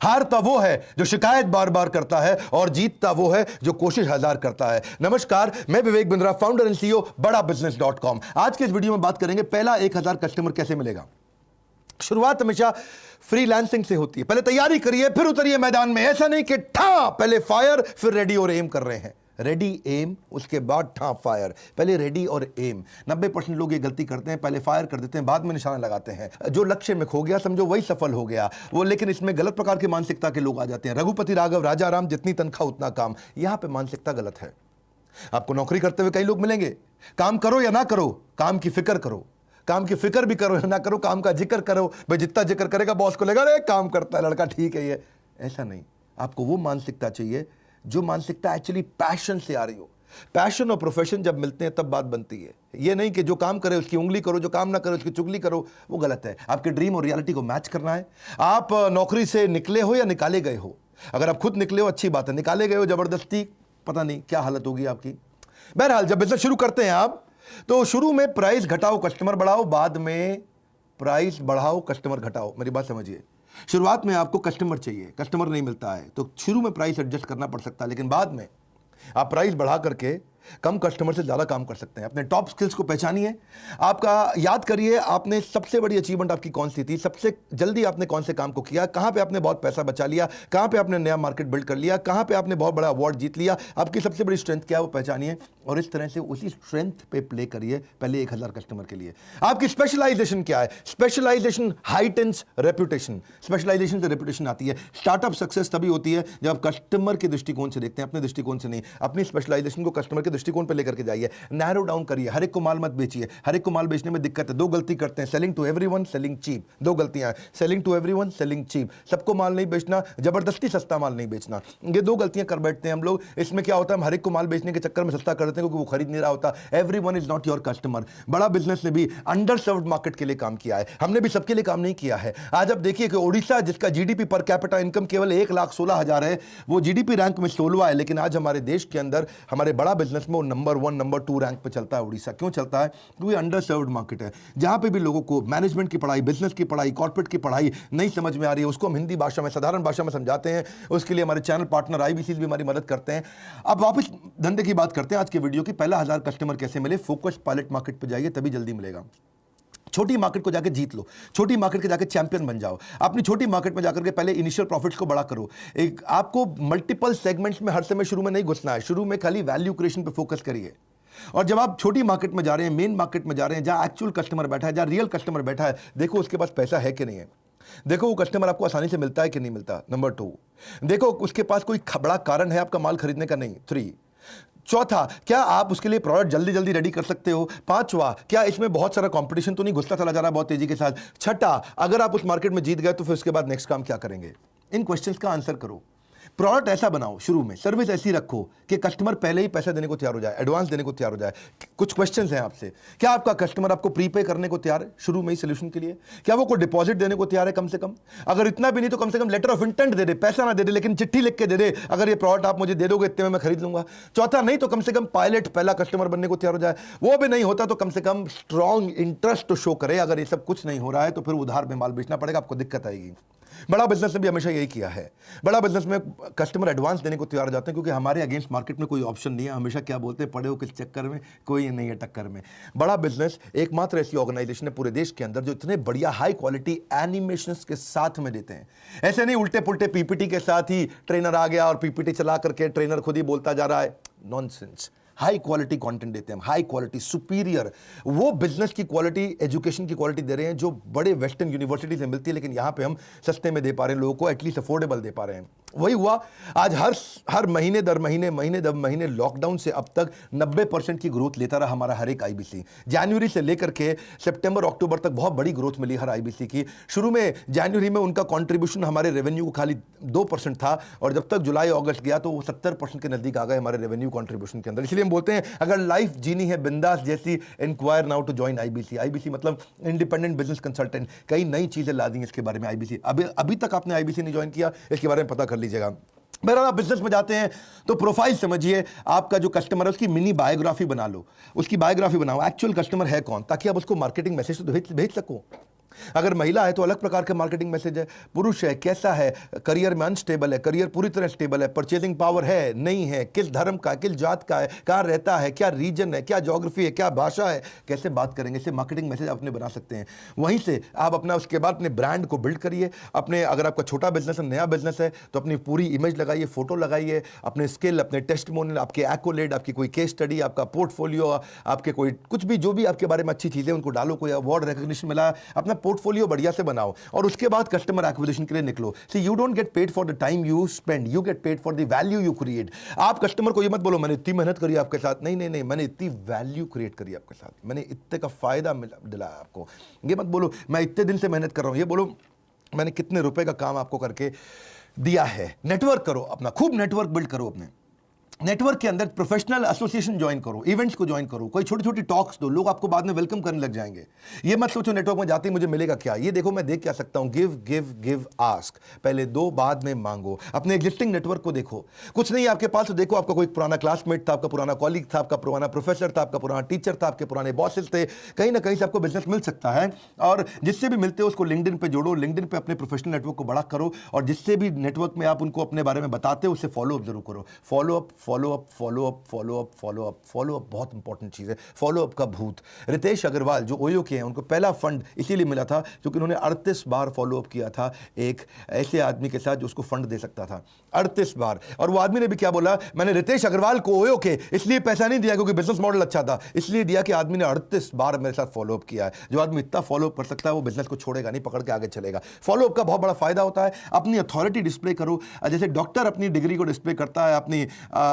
हारता वो है जो शिकायत बार बार करता है और जीतता वो है जो कोशिश हजार करता है। नमस्कार, मैं Vivek Bindra, founder and CEO बड़ाबिजनेस.com। आज के इस वीडियो में बात करेंगे पहला 1000 कस्टमर कैसे मिलेगा। शुरुआत हमेशा फ्रीलांसिंग से होती है। पहले तैयारी करिए फिर उतरिए मैदान में। ऐसा नहीं कि ठा पहले फायर फिर रेडी और एम कर रहे हैं। रेडी एम उसके बाद ठा फायर। पहले रेडी और एम। 90% लोग ये गलती करते हैं, पहले फायर कर देते हैं, बाद में निशाना लगाते हैं। जो लक्ष्य में खो गया समझो वही सफल हो गया वो। लेकिन इसमें गलत प्रकार की मानसिकता के लोग आ जाते हैं। रघुपति राघव राजा राम, जितनी तनख्वाह उतना काम। यहां पे मानसिकता गलत है। आपको नौकरी करते हुए कई लोग मिलेंगे, काम करो या ना करो, काम की फिक्र करो। काम की फिक्र भी करो या ना करो, काम का जिक्र करो। भाई जितना जिक्र करेगा बॉस को लगेगा अरे काम करता है लड़का, ठीक है ये। ऐसा नहीं, आपको वो मानसिकता चाहिए जो मानसिकता एक्चुअली पैशन से आ रही हो। पैशन और प्रोफेशन जब मिलते हैं तब बात बनती है। ये नहीं कि जो काम करे उसकी उंगली करो, जो काम ना करे उसकी चुगली करो, वो गलत है। आपके ड्रीम और रियलिटी को मैच करना है। आप नौकरी से निकले हो या निकाले गए हो। अगर आप खुद निकले हो अच्छी बात है, निकाले गए हो जबरदस्ती, पता नहीं क्या हालत होगी आपकी। बहरहाल जब बिजनेस शुरू करते हैं आप, तो शुरू में प्राइस घटाओ कस्टमर बढ़ाओ, बाद में प्राइस बढ़ाओ कस्टमर घटाओ। मेरी बात समझिए। शुरुआत में आपको कस्टमर चाहिए, कस्टमर नहीं मिलता है तो शुरू में प्राइस एडजस्ट करना पड़ सकता है, लेकिन बाद में आप प्राइस बढ़ा करके कम कस्टमर से ज़्यादा काम कर सकते हैं। अपने टॉप स्किल्स को पहचानिए। आपका याद करिए आपने सबसे बड़ी अचीवमेंट आपकी कौन सी थी, सबसे जल्दी आपने कौन से काम को किया, कहाँ पे आपने बहुत पैसा बचा लिया, कहाँ पे आपने नया मार्केट बिल्ड कर लिया, कहाँ पे आपने बहुत बड़ा अवार्ड जीत लिया। आपकी सबसे बड़ी स्ट्रेंथ क्या है वो पहचानिए और इस तरह से उसी स्ट्रेंथ पे प्ले करिए पहले 1000 कस्टमर के लिए। आपकी स्पेशलाइजेशन क्या है? Specialisation heightens reputation. स्पेशलाइजेशन से रेपुटेशन आती है। स्टार्टअप सक्सेस तभी होती है जब आप कस्टमर के दृष्टिकोण से देखते हैं, अपने दृष्टिकोण से नहीं। अपनी स्पेशलाइजेशन को कस्टमर के दृष्टिकोण पे लेकर के जाइए। नैरो डाउन करिए। हर एक को माल मत बेचिए। हर एक को माल बेचने में दिक्कत है। दो गलती करते हैं, selling to everyone, selling cheap. दो गलतियां हैं, selling to everyone, selling cheap. सबको माल नहीं बेचना, जबरदस्ती सस्ता माल नहीं बेचना। ये दो गलतियां कर बैठते हैं हम लोग। इसमें क्या होता है, हम हर एक को माल बेचने के चक्कर में सस्ता कर देते हैं क्योंकि वो खरीद नहीं रहा होता। Everyone is not your customer. बड़ा बिजनेस ने भी अंडर सर्व्ड मार्केट के लिए काम किया है। हमने भी सबके लिए काम नहीं किया है। आज आप देखिए कि ओडिशा, जिसका जीडीपी पर कैपिटा इनकम केवल 1,16,000 है, वो जीडीपी रैंक में 16वां है, लेकिन आज हमारे देश के अंदर हमारे बड़ा बिजनेस में वो नंबर 1 नंबर 2 रैंक पे चलता है। उड़ीसा क्यों चलता है? क्योंकि अंडर सर्व्ड मार्केट है। जहां पे भी लोगों को मैनेजमेंट की पढ़ाई, बिजनेस की पढ़ाई, कॉर्पोरेट की पढ़ाई नहीं समझ में आ रही है, उसको हम हिंदी भाषा में, साधारण भाषा में समझाते हैं। उसके लिए हमारे चैनल पार्टनर आईबीसी भी हमारी मदद करते हैं। अब वापस धंधे की बात करते हैं आज के वीडियो की। पहला 1000 कस्टमर कैसे मिले? फोकस पायलट मार्केट पे जाइए, तभी जल्दी मिलेगा। छोटी मार्केट को जाकर जीत लो। छोटी मार्केट के जाकर चैंपियन बन जाओ। अपनी छोटी मार्केट में जाकर के पहले इनिशियल प्रॉफिट्स को बड़ा करो। एक आपको मल्टीपल सेगमेंट्स में हर समय शुरू में नहीं घुसना है। शुरू में खाली वैल्यू क्रिएशन पे फोकस करिए। और जब आप छोटी मार्केट में जा रहे हैं, मेन मार्केट में जा रहे हैं, जहां एक्चुअल कस्टमर बैठा है, जहां रियल कस्टमर बैठा है, देखो उसके पास पैसा है कि नहीं है। देखो वो कस्टमर आपको आसानी से मिलता है कि नहीं मिलता। नंबर 2, देखो उसके पास कोई बड़ा कारण है आपका माल खरीदने का नहीं। 3, चौथा, क्या आप उसके लिए प्रोडक्ट जल्दी जल्दी रेडी कर सकते हो। 5वां, क्या इसमें बहुत सारा कंपटीशन तो नहीं घुसता चला जा रहा है बहुत तेजी के साथ। 6ठा, अगर आप उस मार्केट में जीत गए तो फिर उसके बाद नेक्स्ट काम क्या करेंगे। इन क्वेश्चंस का आंसर करो। प्रोडक्ट ऐसा बनाओ, शुरू में सर्विस ऐसी रखो कि कस्टमर पहले ही पैसा देने को तैयार हो जाए, एडवांस देने को तैयार हो जाए। कुछ क्वेश्चंस हैं आपसे। क्या आपका कस्टमर आपको प्रीपे करने को तैयार है शुरू में ही सोल्यूशन के लिए? क्या वो कोई डिपॉजिट देने को तैयार है कम से कम? अगर इतना भी नहीं तो कम से कम लेटर ऑफ इंटेंट दे दे। पैसा ना दे दे लेकिन चिट्ठी लिख के दे दे, अगर ये प्रोडक्ट आप मुझे दे दोगे इतने में मैं खरीद लूंगा। चौथा, नहीं तो कम से कम पायलट पहला कस्टमर बनने को तैयार हो जाए। वो भी नहीं होता तो कम से कम स्ट्रॉन्ग इंटरेस्ट शो करे। अगर ये सब कुछ नहीं हो रहा है तो फिर उधार में माल बेचना पड़ेगा, आपको दिक्कत आएगी। बड़ा बिजनेस ने भी हमेशा यही किया है। बड़ा बिजनेस में कस्टमर एडवांस देने को तैयार हो जाते हैं क्योंकि हमारे अगेंस्ट मार्केट में कोई ऑप्शन नहीं है। हमेशा क्या बोलते हैं, पड़े हो किस चक्कर में, कोई नहीं है टक्कर में। बड़ा बिजनेस एकमात्र ऐसी ऑर्गेनाइजेशन है पूरे देश के अंदर जो इतने बढ़िया हाई क्वालिटी एनिमेशंस के साथ में देते हैं। ऐसे नहीं उल्टे पुल्टे पीपीटी के साथ ही ट्रेनर आ गया और पीपीटी चला करके ट्रेनर खुद ही बोलता जा रहा है। नॉनसेंस। हाई क्वालिटी कंटेंट देते हैं, हाई क्वालिटी, सुपीरियर। वो बिजनेस की क्वालिटी, एजुकेशन की क्वालिटी दे रहे हैं जो बड़े वेस्टर्न यूनिवर्सिटी से मिलती है, लेकिन यहां पे हम सस्ते में दे पा रहे हैं लोगों को, एटलीस्ट अफोर्डेबल दे पा रहे हैं। वही हुआ आज हर महीने दर महीने लॉकडाउन से अब तक 90% की ग्रोथ लेता रहा हमारा हर एक आईबीसी। जनवरी से लेकर के सितंबर अक्टूबर तक बहुत बड़ी ग्रोथ मिली हर आईबीसी की। शुरू में जनवरी में उनका कंट्रीब्यूशन हमारे रेवेन्यू को खाली 2% था और जब तक जुलाई अगस्त गया तो वो 70% के नजदीक आ गए हमारे रेवेन्यू कंट्रीब्यूशन के अंदर। इसलिए हम बोलते हैं अगर लाइफ जीनी है बिंदास जैसी, enquire now to join IBC. IBC मतलब इंडिपेंडेंट बिजनेस कंसल्टेंट। कई नई चीजें ला दी इसके बारे में आईबीसी। अभी तक आपने आईबीसी नहीं ज्वाइन किया, इसके बारे में पता कर लीजिएगा। बहरहाल आप बिजनेस में जाते हैं तो प्रोफाइल समझिए। आपका जो कस्टमर है उसकी मिनी बायोग्राफी बना लो, उसकी बायोग्राफी बनाओ, एक्चुअल कस्टमर है कौन, ताकि आप उसको मार्केटिंग मैसेज तो भेज सको। अगर महिला है तो अलग प्रकार के मार्केटिंग मैसेज है, पुरुष है कैसा है, करियर में अनस्टेबल है, करियर पूरी तरह स्टेबल है, परचेजिंग पावर है नहीं है, किस धर्म का, किस जात का है, कहाँ रहता है, क्या रीजन है, क्या ज्योग्राफी है, क्या भाषा है, कैसे बात करेंगे, इससे मार्केटिंग मैसेज अपने बना सकते हैं। वहीं से आप अपना उसके बाद अपने ब्रांड को बिल्ड करिए। अपने अगर आपका छोटा बिजनेस है, नया बिजनेस है, तो अपनी पूरी इमेज लगाइए, फोटो लगाइए, अपने स्किल, अपने टेस्टिमोनियल, आपके एक्कोलेड, आपकी कोई केस स्टडी, आपका पोर्टफोलियो, आपके कोई कुछ भी जो भी आपके बारे में अच्छी चीज़ें उनको डालो, कोई अवार्ड रिकॉग्निशन मिला, अपना पोर्टफोलियो बढ़िया से बनाओ और उसके बाद कस्टमर एक्विजिशन के लिए निकलो। See you don't get paid for the time you spend, you get paid for the value you create. आप कस्टमर को ये मत बोलो मैंने इतनी मेहनत करी आपके साथ, नहीं नहीं नहीं, मैंने इतनी वैल्यू क्रिएट करी आपके साथ, मैंने इतने का फायदा दिलाया आपको। ये मत बोलो मैं इतने दिन से मेहनत कर रहा हूं, ये बोलो मैंने कितने रुपए का काम आपको करके दिया है। नेटवर्क करो अपना, खूब नेटवर्क बिल्ड करो अपने। नेटवर्क के अंदर प्रोफेशनल एसोसिएशन ज्वाइन करो, इवेंट्स को ज्वाइन करो, कोई छोटी छोटी टॉक्स दो, लोग आपको बाद में वेलकम करने लग जाएंगे। ये मत सोचो नेटवर्क में जाते ही मुझे मिलेगा क्या, ये देखो मैं देख क्या सकता हूं, गिव गिव गिव आस्क, पहले दो बाद में मांगो। अपने एग्जिस्टिंग नेटवर्क को देखो, कुछ नहीं आपके पास तो देखो आपका कोई पुराना क्लासमेट था, आपका पुराना कॉलीग था, आपका पुराना प्रोफेसर था, आपका पुराना टीचर था, आपके पुराने बॉसेस थे, कहीं ना कहीं से आपको बिजनेस मिल सकता है। और जिससे भी मिलते हो उसको लिंक्डइन पे जोड़ो, लिंक्डइन पे अपने प्रोफेशनल नेटवर्क को बड़ा करो, और जिससे भी नेटवर्क में आप उनको अपने बारे में बताते हो उससे फॉलो अप जरूर करो। Follow up follow up follow up follow up follow up follow up बहुत इंपॉर्टेंट चीज है। फॉलो अप का भूत। रितेश अग्रवाल जो ओयो के हैं, उनको पहला फंड इसीलिए मिला था क्योंकि उन्होंने 38 बार फॉलो अप किया था एक ऐसे आदमी के साथ जो उसको फंड दे सकता था, 38 बार। और वो आदमी ने भी क्या बोला, मैंने रितेश अग्रवाल को ओयो के इसलिए पैसा नहीं दिया क्योंकि बिजनेस मॉडल अच्छा था, इसलिए दिया कि आदमी ने 38 बार मेरे साथ फॉलो अप किया है। जो आदमी इतना फॉलो अप कर सकता है वो बिजनेस को छोड़ेगा नहीं, पकड़ के आगे चलेगा। फॉलो अप का बहुत बड़ा फायदा होता है। अपनी अथॉरिटी डिस्प्ले करो, जैसे डॉक्टर अपनी डिग्री को डिस्प्ले करता है, अपनी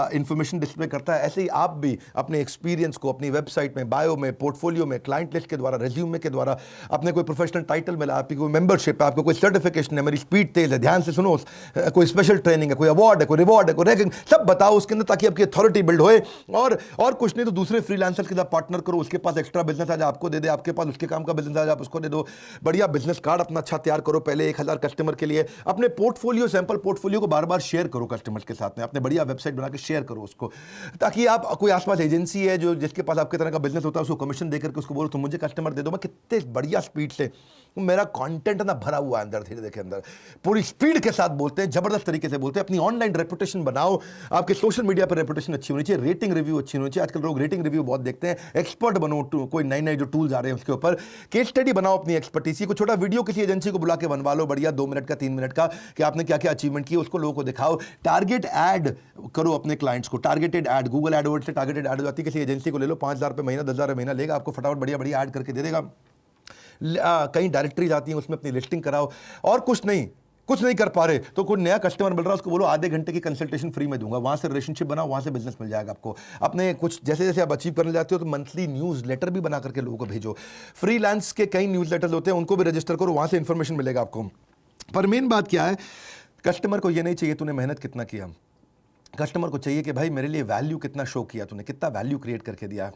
इंफॉर्मेशन डिस्प्ले करता है, ऐसे ही आप भी अपने एक्सपीरियंस को अपनी वेबसाइट में, बायो में, पोर्टफोलियो में, क्लाइंट लिस्ट के द्वारा, रेज्यूमे के द्वारा, अपने कोई प्रोफेशनल टाइटल मिला, आपकी कोई मेंबरशिप है, आपको कोई सर्टिफिकेशन है, मेरी स्पीड तेज है, ध्यान से सुनो, कोई स्पेशल ट्रेनिंग है, कोई अवार्ड है, कोई रिवॉर्ड है, कोई रैंकिंग, सब बताओ उसके अंदर ताकि आपकी अथॉरिटी बिल्ड होए। और कुछ नहीं तो दूसरे फ्रीलांसर के साथ पार्टनर करो, उसके पास एक्स्ट्रा बिजनेस आज आपको दे दे, आपके पास उसके काम का बिजनेस आज आप उसको दे दो। बढ़िया बिजनेस कार्ड अपना अच्छा तैयार करो पहले 1000 कस्टमर के लिए। अपने पोर्टफोलियो, सैंपल पोर्टफोलियो को बार बार शेयर करो कस्टमर्स के साथ में, अपने बढ़िया वेबसाइट बना के शेयर करो उसको, ताकि आप कोई आसपास एजेंसी है जो जिसके पास आपके तरह का बिजनेस होता है उसको कमीशन देकर के उसको बोलो तुम मुझे कस्टमर दे दो। मैं कितने बढ़िया स्पीड से, मेरा कंटेंट ना भरा हुआ है अंदर, धीरे के अंदर पूरी स्पीड के साथ बोलते हैं, जबरदस्त तरीके से बोलते हैं। अपनी ऑनलाइन रेपुटेशन बनाओ, आपके सोशल मीडिया पर रेपुटेशन अच्छी होनी चाहिए, रेटिंग रिव्यू अच्छी होनी चाहिए। आजकल लोग रेटिंग रिव्यू बहुत देखते हैं। एक्सपर्ट बनो, कोई नए नए जो टूल्स आ रहे हैं उसके ऊपर केस स्टडी बनाओ, अपनी एक्सपर्टीसी को छोटा वीडियो किसी एजेंसी को बुला के बनवा लो, बढ़िया 2 मिनट का 3 मिनट का, कि आपने क्या क्या अचीवमेंट किया उसको लोगों को दिखाओ। टारगेट ऐड करो अपने क्लाइंट्स को, टारगेटेड ऐड, गूगल एडवर्ड से टारगेटेड ऐड हो जाती है। किसी एजेंसी को ले लो, 5000 रुपये महीना, 10,000 रुपये महीना लेगा, आपको फटाफट बढ़िया बढ़िया ऐड करके दे देगा। कई डायरेक्टरीज आती हैं, उसमें अपनी लिस्टिंग कराओ। और कुछ नहीं कर पा रहे तो कोई नया कस्टमर मिल रहा है उसको बोलो आधे घंटे की कंसल्टेशन फ्री में दूंगा, वहां से रिलेशनशिप बनाओ, वहां से बिजनेस मिल जाएगा आपको। अपने कुछ जैसे जैसे आप अचीव करने जाते हो तो मंथली न्यूज़ लेटर भी बना करके लोगों को भेजो। फ्रीलांस के कई न्यूज़ लेटर्स होते हैं, उनको भी रजिस्टर करो, वहां से इंफॉर्मेशन मिलेगा आपको। पर मेन बात क्या है, कस्टमर को ये नहीं चाहिए तूने मेहनत कितना किया, कस्टमर को चाहिए कि भाई मेरे लिए वैल्यू कितना शो किया तूने, कितना वैल्यू क्रिएट करके दिया।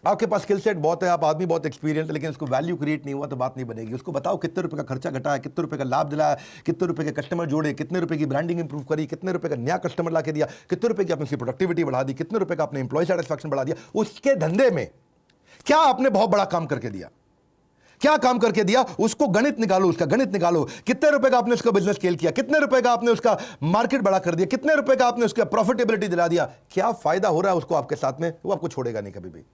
आपके पास स्किल सेट बहुत है, आप आदमी बहुत एक्सपीरियंस है, लेकिन उसको वैल्यू क्रिएट नहीं हुआ तो बात नहीं बनेगी। उसको बताओ कितने रुपए का खर्चा घटाया, कितने रुपए का लाभ दिलाया, कितने रुपए के कस्टमर जोड़े, कितने रुपए की ब्रांडिंग इंप्रूव करी, कितने रुपए का नया कस्टमर ला के दिया, कितने रुपए की आपने उसकी प्रोडक्टिविटी बढ़ा दी, कितने रुपए का आपने एम्प्लॉय सेटिस्फैक्शन बढ़ा दिया। उसके धंधे में क्या आपने बहुत बड़ा काम करके दिया, क्या काम करके दिया, उसको गणित निकालो, उसका गणित निकालो। कितने रुपए का आपने उसका बिजनेस स्केल किया, कितने रुपए का आपने उसका मार्केट बड़ा कर दिया, कितने रुपए का आपने उसका प्रॉफिटेबिलिटी दिला दिया, क्या फायदा हो रहा है उसको आपके साथ में, वो आपको छोड़ेगा नहीं कभी भी।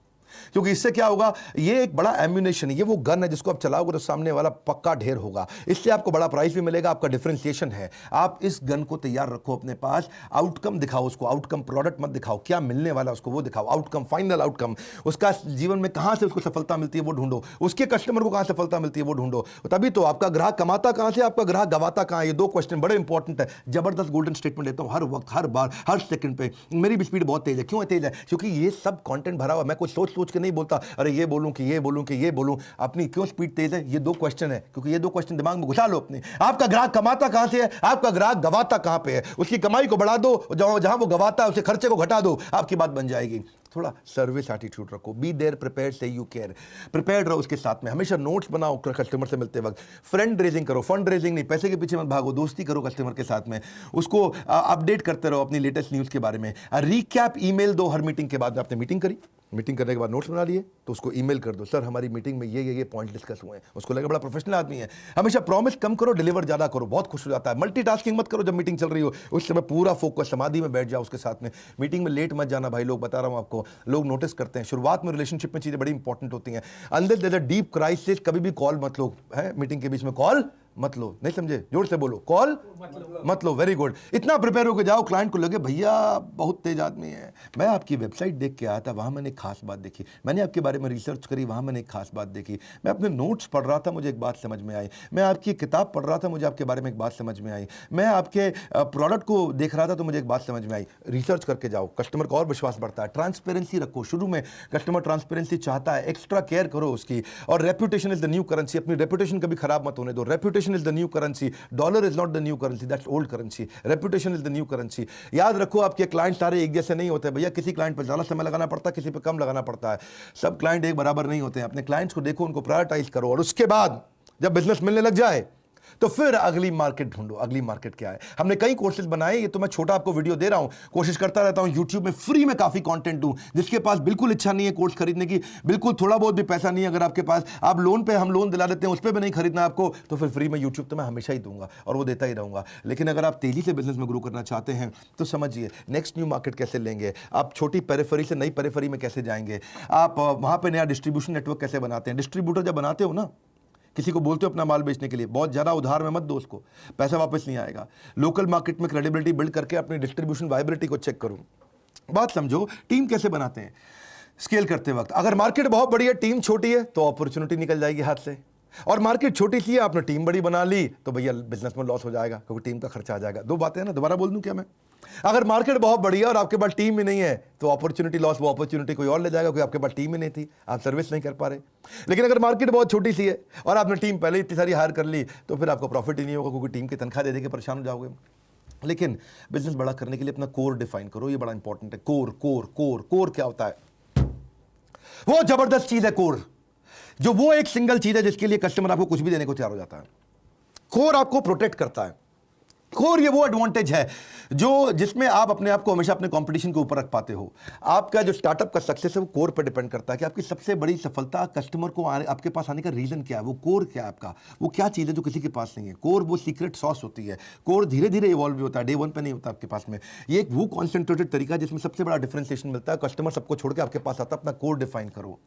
क्योंकि इससे क्या होगा, ये एक बड़ा एम्यूनेशन है, ये वो गन है जिसको आप चलाओगे तो सामने वाला पक्का ढेर होगा। इससे आपको बड़ा प्राइस भी मिलेगा, आपका डिफरेंशिएशन है। आप इस गन को तैयार रखो अपने पास, आउटकम दिखाओ उसको, आउटकम प्रोडक्ट मत दिखाओ, क्या मिलने वाला उसको वो दिखाओ, आउटकम, फाइनल आउटकम, उसका जीवन में कहां से उसको सफलता मिलती है वो ढूंढो, उसके कस्टमर को कहां सफलता मिलती है वो ढूंढो। तभी तो आपका ग्राहक कमाता कहां से, आपका ग्राहक गवाता कहां है। ये 2 क्वेश्चन बड़े इंपॉर्टेंट है। जबरदस्त गोल्डन स्टेटमेंट देता हूं हर वक्त, हर बार, हर सेकंड पे। मेरी भी स्पीड बहुत तेज है। क्यों तेज है? क्योंकि ये सब कंटेंट भरा हुआ। मैं कुछ सोच के नहीं बोलता अरे ये बोलूं कि ये बोलूं कि ये बोलूं। अपनी क्यों स्पीड तेज है? ये 2 क्वेश्चन है, क्योंकि ये 2 क्वेश्चन दिमाग में घुसा लो अपने। आपका ग्राहक कमाता कहां से है, आपका ग्राहक गवाता कहां पे है। उसकी कमाई को बढ़ा दो, जहां वो गवाता है उसे खर्चे को घटा दो, आपकी बात बन जाएगी। थोड़ा सर्विस एटीट्यूड रखो, बी देयर प्रिपेयर्ड से यू केयर, प्रिपेयर्ड रहो उसके साथ में। हमेशा नोट्स बनाओ कस्टमर से मिलते वक्त, फ्रेंड रेजिंग करो, फंड रेजिंग नहीं, पैसे के पीछे मत भागो, दोस्ती करो कस्टमर के साथ में, उसको अपडेट करते रहो अपनी लेटेस्ट न्यूज़ के बारे में। रिकैप ईमेल दो हर मीटिंग के बाद। आपने मीटिंग करी, मीटिंग करने के बाद नोट्स बना लिए तो उसको ईमेल कर दो, सर हमारी मीटिंग में ये पॉइंट डिस्कस हुए हैं। उसको लगे बड़ा प्रोफेशनल आदमी है। हमेशा प्रॉमिस कम करो, डिलीवर ज़्यादा करो, बहुत खुश हो जाता है। मल्टीटास्किंग मत करो, जब मीटिंग चल रही हो उस समय पूरा फोकस समाधि में बैठ जाओ उसके साथ में। मीटिंग में लेट मत जाना भाई लोग, बता रहा हूँ आपको, लोग नोटिस करते हैं। शुरुआत में रिलेशनशिप में चीज़ें बड़ी इंपॉर्टेंट होती हैं। अंदर देयर अ डीप क्राइसिस, कभी भी कॉल मत लो है, मीटिंग के बीच में कॉल मत लो। नहीं समझे, जोर से बोलो, कॉल मत लो। Very good. इतना प्रिपेयर होकर जाओ, क्लाइंट को लगे भैया बहुत तेज आदमी है, मैं आपकी वेबसाइट देख के आया था, वहां मैंने एक खास बात देखी, मैंने आपके बारे में रिसर्च करी, वहां मैंने एक खास बात देखी, मैं अपने नोट्स पढ़ रहा था, मुझे एक बात समझ में आई, मैं आपकी किताब पढ़ रहा था, मुझे आपके बारे में एक बात समझ में आई, मैं आपके प्रोडक्ट को देख रहा था तो मुझे एक बात समझ में आई। रिसर्च करके जाओ, कस्टमर का और विश्वास बढ़ता है। ट्रांसपेरेंसी रखो, शुरू में कस्टमर ट्रांसपेरेंसी चाहता है, एक्स्ट्रा केयर करो उसकी। और reputation is the new currency, अपनी रेपुटेशन कभी खराब मत होने दो। Reputation is the new currency, dollar is not the new currency, that's old currency. Reputation is the new currency. याद रखो आपके क्लाइंट सारे एक जैसे नहीं होते भैया, किसी क्लाइंट पर ज्यादा समय लगाना पड़ता है, किसी पर कम लगाना पड़ता है। सब क्लाइंट एक बराबर नहीं होते हैं। अपने क्लाइंट्स को देखो, उनको प्रायोरिटाइज करो, और उसके बाद जब बिजनेस मिलने लग जाए तो फिर अगली मार्केट ढूंढो। अगली मार्केट क्या है? हमने कई कोर्सेज बनाए, ये तो मैं छोटा आपको वीडियो दे रहा हूं, कोशिश करता रहता हूं यूट्यूब में फ्री में काफी कंटेंट दूं। जिसके पास बिल्कुल इच्छा नहीं है कोर्स खरीदने की, बिल्कुल थोड़ा बहुत भी पैसा नहीं है अगर आपके पास, आप लोन पे, हम लोन दिला देते हैं, उस पर भी नहीं खरीदना आपको, तो फिर फ्री में यूट्यूब तो मैं हमेशा ही दूंगा और वो देता ही रहूंगा। लेकिन अगर आप तेजी से बिजनेस में ग्रो करना चाहते हैं तो समझिए नेक्स्ट न्यू मार्केट कैसे लेंगे, आप छोटी पेरिफेरी से नई पेरिफेरी में कैसे जाएंगे, आप वहां पर नया डिस्ट्रीब्यूशन नेटवर्क कैसे बनाते हैं। डिस्ट्रीब्यूटर जब बनाते हो ना, किसी को बोलते हो अपना माल बेचने के लिए, बहुत ज़्यादा उधार में मत दो उसको, पैसा वापस नहीं आएगा। लोकल मार्केट में क्रेडिबिलिटी बिल्ड करके अपनी डिस्ट्रीब्यूशन वाइबिलिटी को चेक करो। बात समझो, टीम कैसे बनाते हैं स्केल करते वक्त। अगर मार्केट बहुत बड़ी है, टीम छोटी है, तो अपॉर्चुनिटी निकल जाएगी हाथ से। और मार्केट छोटी सी है, आपने टीम बड़ी बना ली तो भैया बिजनेस में लॉस हो जाएगा, क्योंकि टीम का खर्चा आ जाएगा। दो बातें हैं ना, दोबारा बोल दूं क्या मैं? अगर मार्केट बहुत बड़ी है और आपके पास टीम ही नहीं है तो अपॉर्चुनिटी लॉस, वो अपॉर्चुनिटी कोई और ले जाएगा, क्योंकि आपके पास टीम ही नहीं थी, आप सर्विस नहीं कर पा रहे। लेकिन अगर मार्केट बहुत छोटी सी है और आपने टीम पहले इतनी सारी हायर कर ली तो फिर आपको प्रॉफिट ही नहीं होगा, क्योंकि टीम की तनख्वाह दे के परेशान हो जाओगे। लेकिन बिजनेस बड़ा करने के लिए अपना कोर डिफाइन करो, ये बड़ा इंपॉर्टेंट है। कोर कोर कोर कोर क्या होता है? वो जबरदस्त चीज है कोर, जो वो एक सिंगल चीज है जिसके लिए कस्टमर आपको कुछ भी देने को तैयार हो जाता है। कोर आपको प्रोटेक्ट करता है। कोर ये वो एडवांटेज है जो जिसमें आप अपने आप को हमेशा अपने कंपटीशन के ऊपर रख पाते हो। आपका जो स्टार्टअप का सक्सेस है वो कोर पर डिपेंड करता है कि आपकी सबसे बड़ी सफलता, कस्टमर को आपके पास आने का रीजन क्या है, वो कोर क्या है आपका, वो क्या चीज़ है जो किसी के पास नहीं है। कोर वो सीक्रेट सॉस होती है। कोर धीरे धीरे इवॉल्व भी होता है, डे वन पे नहीं होता आपके पास में। ये एक वो कॉन्सेंट्रेटेड तरीका है जिसमें सबसे बड़ा डिफरेंशिएशन मिलता है। कस्टमर सबको छोड़ के आपके पास आता है, अपना कोर डिफाइन करो।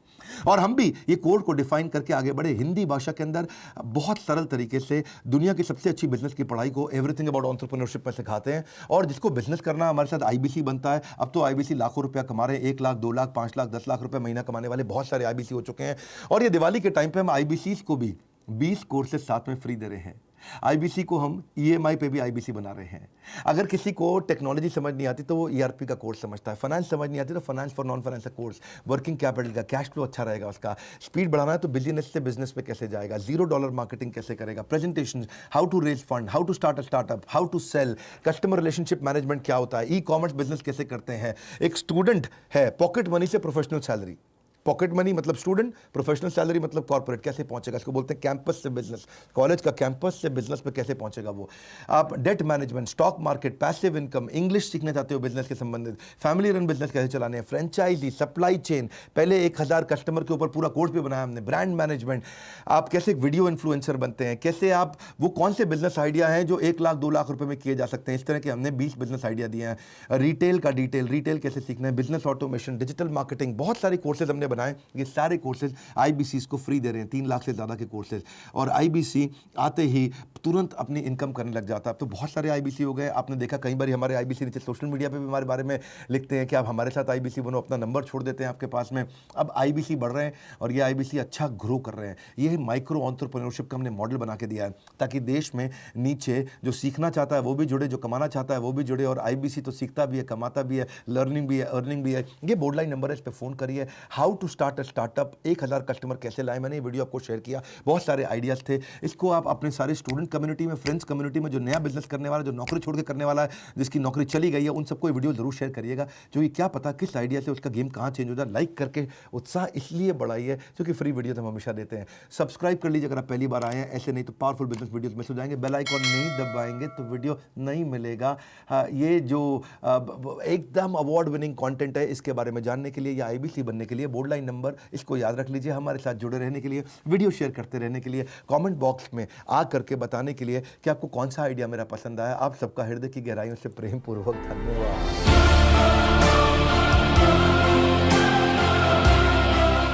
और हम भी ये कोर को डिफाइन करके आगे बढ़े। हिंदी भाषा के अंदर बहुत सरल तरीके से दुनिया की सबसे अच्छी बिजनेस की पढ़ाई को एवरीथिंग अबाउट एंटरप्रेन्योरशिप सिखाते हैं। और जिसको बिजनेस करना, हमारे साथ आईबीसी बनता है। अब तो आईबीसी लाखों रुपया कमा रहे हैं, 1 लाख 2 लाख 5 लाख 10 लाख रुपए महीना कमाने वाले बहुत सारे आईबीसी हो चुके हैं। और ये दिवाली के टाइम पे हम आईबीसी को भी 20 कोर्सेज साथ में फ्री दे रहे हैं। आईबीसी को हम ईएमआई पे भी आईबीसी बना रहे हैं। अगर किसी को टेक्नोलॉजी समझ नहीं आती तो वो ईआरपी का कोर्स समझता है, फाइनेंस समझ नहीं आती तो फाइनेंस फॉर नॉन फाइनेंस का कोर्स, वर्किंग कैपिटल का, कैश फ्लो अच्छा रहेगा उसका, स्पीड बढ़ाना है तो बिजनेस से बिजनेस पे कैसे जाएगा, $0 मार्केटिंग कैसे करेगा, presentation, how to raise fund, how to start a startup, how to sell, customer relationship management क्या होता है, ई कॉमर्स बिजनेस कैसे करते हैं। एक स्टूडेंट है, पॉकेट मनी से प्रोफेशनल सैलरी, पॉकेट मनी मतलब स्टूडेंट, प्रोफेशनल सैलरी मतलब कॉर्पोरेट, कैसे पहुंचेगा? इसको बोलते हैं कैंपस से बिजनेस, कॉलेज का कैंपस से बिजनेस पे कैसे पहुंचेगा वो। आप debt management, stock market, passive income, English सीखना चाहते हो बिजनेस के संबंधित, फैमिली रन बिजनेस कैसे चलाने हैं, फ्रेंचाइजी, सप्लाई चेन, पहले 1000 कस्टमर के ऊपर पूरा कोर्स भी बनाया हमने, ब्रांड मैनेजमेंट, आप कैसे वीडियो इन्फ्लुएंसर बनते हैं, कैसे आप वो कौन से बिजनेस आइडिया हैं जो 1 लाख 2 लाख रुपए में किए जा सकते हैं। इस तरह के हमने 20 बिजनेस आइडिया दिए हैं। रिटेल का डिटेल, रिटेल कैसे सीखना है, बिजनेस ऑटोमेशन, डिजिटल मार्केटिंग, बहुत सारे कोर्सेज हमने बनाए। ये सारे कोर्सेज आईबीसी को फ्री दे रहे हैं, 3 लाख से ज्यादा के कोर्सेज। और आईबीसी आते ही तुरंत अपनी इनकम करने लग जाता है। अब तो बहुत सारे आईबीसी हो गए, आपने देखा कई बार हमारे आईबीसी नीचे सोशल मीडिया पे भी हमारे बारे में लिखते हैं कि आप हमारे साथ आईबीसी बनो, अपना नंबर छोड़ देते हैं आपके पास में। अब आईबीसी बढ़ रहे हैं और ये आईबीसी अच्छा ग्रो कर रहे हैं। ये माइक्रो एंटरप्रेन्योरशिप का हमने मॉडल बना के दिया है ताकि देश में नीचे जो सीखना चाहता है वो भी जुड़े, जो कमाना चाहता है वो भी जुड़े। और आईबीसी तो सीखता भी है, कमाता भी है, लर्निंग भी है, अर्निंग भी है। ये बोर्ड लाइन नंबर है, इस पर फोन करिए। How to start a startup, 1000 customer कैसे लाए, मैंने ये वीडियो आपको शेयर किया, बहुत सारे आइडियाज थे। इसको आप अपने सारे स्टूडेंट कम्युनिटी में, फ्रेंड्स कम्युनिटी में जो नया बिजनेस करने वाला, जो नौकरी छोड़ के करने वाला है, जिसकी नौकरी चली गई है, उन सबको ये वीडियो जरूर शेयर करिएगा, क्योंकि क्या पता किस आइडिया से उसका गेम कहाँ चेंज हो जाए। लाइक करके उत्साह इसलिए बढ़ाइए क्योंकि फ्री वीडियो हम हमेशा देते हैं। सब्सक्राइब कर लीजिए अगर आप पहली बार आए हैं, ऐसे नहीं तो पावरफुल बिजनेस वीडियोस मिस हो जाएंगे। बेल आइकॉन नहीं दबाएंगे तो वीडियो नहीं मिलेगा। ये जो एकदम अवार्ड विनिंग कंटेंट है, इसके बारे में जानने के लिए या आईबीसी बनने के लिए बोर्ड लाइन नंबर इसको याद रख लीजिए। हमारे साथ जुड़े रहने के लिए, वीडियो शेयर करते रहने के लिए, कमेंट बॉक्स में आ करके बताने के लिए कि आपको कौन सा आइडिया मेरा पसंद आया। आप सबका हृदय की गहराइयों से प्रेम पूर्वक धन्यवाद।